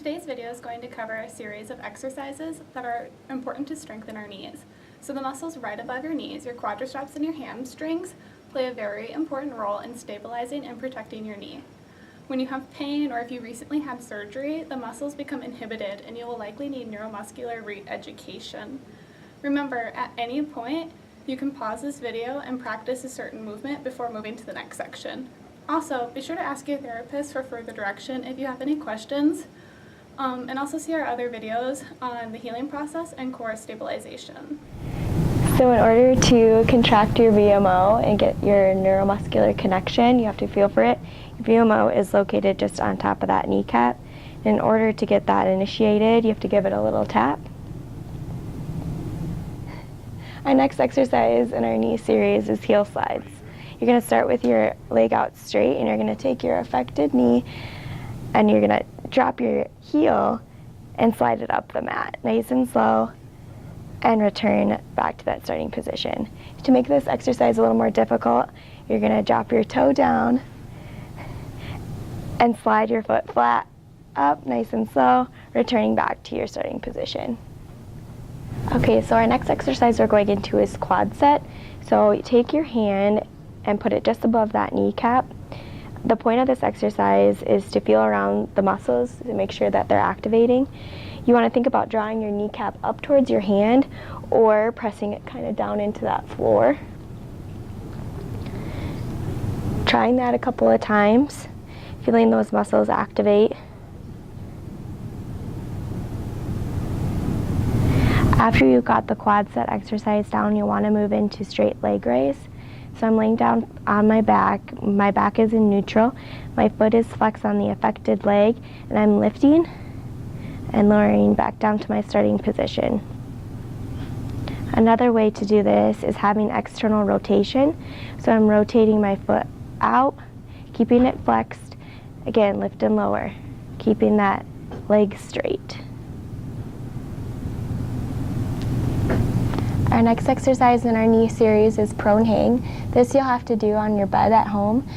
Today's video is going to cover a series of exercises that are important to strengthen our knees. So the muscles right above your knees, your quadriceps and your hamstrings, play a very important role in stabilizing and protecting your knee. When you have pain or if you recently had surgery, the muscles become inhibited and you will likely need neuromuscular re-education. Remember, at any point, you can pause this video and practice a certain movement before moving to the next section. Also, be sure to ask your therapist for further direction if you have any questions. And also see our other videos on the healing process and core stabilization. So in order to contract your VMO and get your neuromuscular connection, you have to feel for it. Your VMO is located just on top of that kneecap. In order to get that initiated, you have to give it a little tap. Our next exercise in our knee series is heel slides. You're going to start with your leg out straight and you're going to take your affected knee and you're going to drop your heel and slide it up the mat, nice and slow, and return back to that starting position. To make this exercise a little more difficult, you're going to drop your toe down and slide your foot flat up, nice and slow, returning back to your starting position. Okay, so our next exercise we're going into is quad set. So take your hand and put it just above that kneecap. The point of this exercise is to feel around the muscles to make sure that they're activating. You want to think about drawing your kneecap up towards your hand or pressing it kind of down into that floor. Trying that a couple of times, feeling those muscles activate. After you've got the quad set exercise down, you want to move into straight leg raise. So I'm laying down on my back is in neutral, my foot is flexed on the affected leg, and I'm lifting and lowering back down to my starting position. Another way to do this is having external rotation. So I'm rotating my foot out, keeping it flexed, again lift and lower, keeping that leg straight. Our next exercise in our knee series is prone hang. This you'll have to do on your bed at home.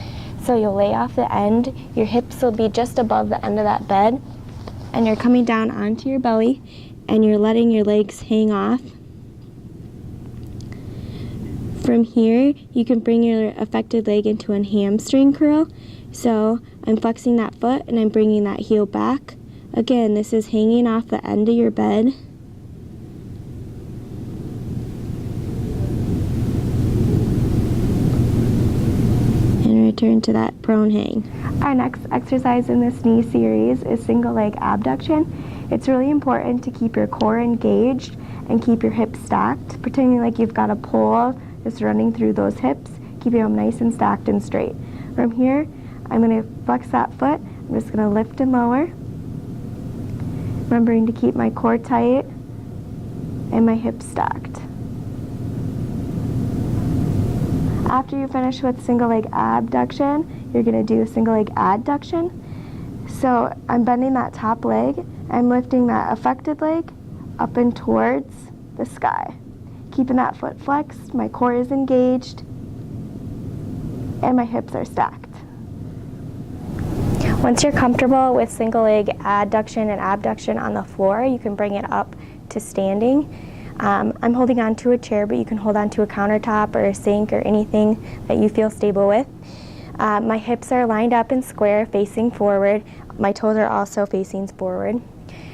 So you'll lay off the end, your hips will be just above the end of that bed, and you're coming down onto your belly and you're letting your legs hang off. From here, you can bring your affected leg into a hamstring curl. So I'm flexing that foot and I'm bringing that heel back. Again, this is hanging off the end of your bed. Return to that prone hang. Our next exercise in this knee series is single leg abduction. It's really important to keep your core engaged and keep your hips stacked, pretending like you've got a pole just running through those hips, keeping them nice and stacked and straight. From here, I'm going to flex that foot. I'm just going to lift and lower, remembering to keep my core tight and my hips stacked. After you finish with single leg abduction, you're going to do a single leg adduction. So I'm bending that top leg, I'm lifting that affected leg up and towards the sky. Keeping that foot flexed, my core is engaged, and my hips are stacked. Once you're comfortable with single leg adduction and abduction on the floor, you can bring it up to standing. I'm holding on to a chair, but you can hold on to a countertop or a sink or anything that you feel stable with. My hips are lined up and square, facing forward. My toes are also facing forward.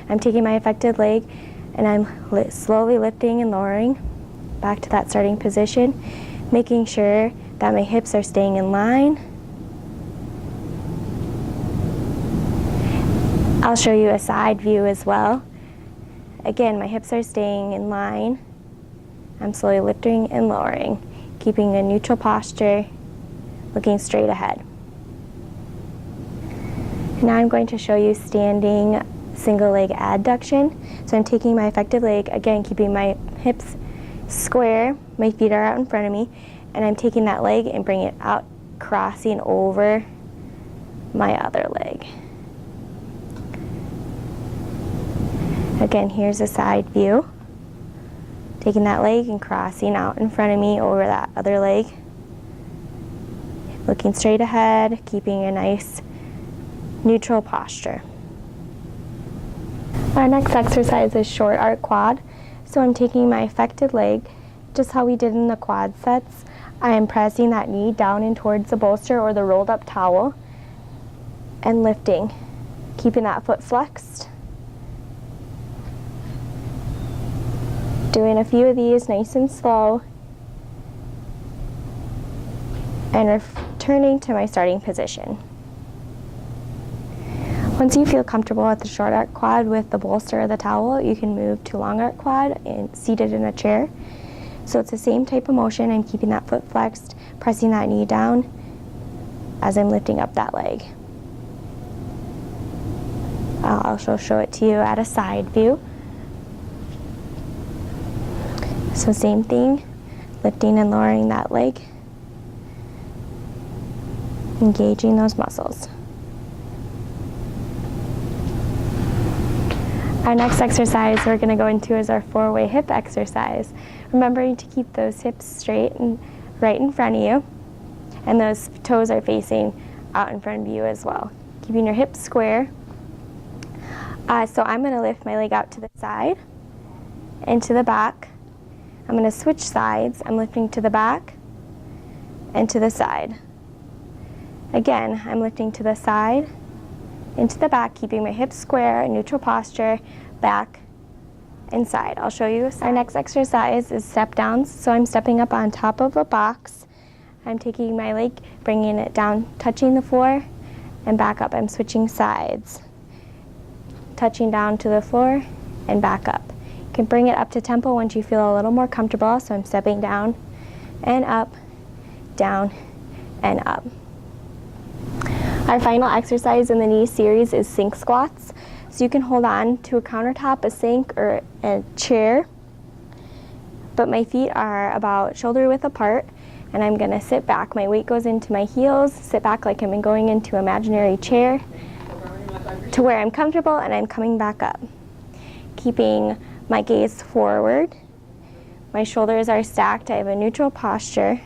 I'm taking my affected leg and I'm slowly lifting and lowering back to that starting position, making sure that my hips are staying in line. I'll show you a side view as well. Again, my hips are staying in line. I'm slowly lifting and lowering, keeping a neutral posture, looking straight ahead. Now I'm going to show you standing single leg adduction. So I'm taking my affected leg, again keeping my hips square, my feet are out in front of me, and I'm taking that leg and bringing it out, crossing over my other leg. Again, here's a side view. Taking that leg and crossing out in front of me over that other leg. Looking straight ahead, keeping a nice neutral posture. Our next exercise is short arc quad. So I'm taking my affected leg, just how we did in the quad sets. I am pressing that knee down in towards the bolster or the rolled up towel and lifting, keeping that foot flexed. Doing a few of these nice and slow and returning to my starting position. Once you feel comfortable at the short arc quad with the bolster or the towel, you can move to long arc quad and seated in a chair. So it's the same type of motion. I'm keeping that foot flexed, pressing that knee down as I'm lifting up that leg. I'll also show it to you at a side view. So same thing, lifting and lowering that leg, engaging those muscles. Our next exercise we're going to go into is our 4-way hip exercise. Remembering to keep those hips straight and right in front of you, and those toes are facing out in front of you as well. Keeping your hips square. So I'm going to lift my leg out to the side and to the back. I'm going to switch sides. I'm lifting to the back and to the side. Again, I'm lifting to the side into the back, keeping my hips square, neutral posture, back and side. I'll show you. Our next exercise is step downs. So I'm stepping up on top of a box. I'm taking my leg, bringing it down, touching the floor, and back up. I'm switching sides. Touching down to the floor and back up. You can bring it up to tempo once you feel a little more comfortable. So I'm stepping down and up, down and up. Our final exercise in the knee series is sink squats. So you can hold on to a countertop, a sink, or a chair. But my feet are about shoulder width apart, and I'm gonna sit back. My weight goes into my heels, sit back like I'm going into an imaginary chair to where I'm comfortable, and I'm coming back up. Keeping my gaze forward. My shoulders are stacked. I have a neutral posture.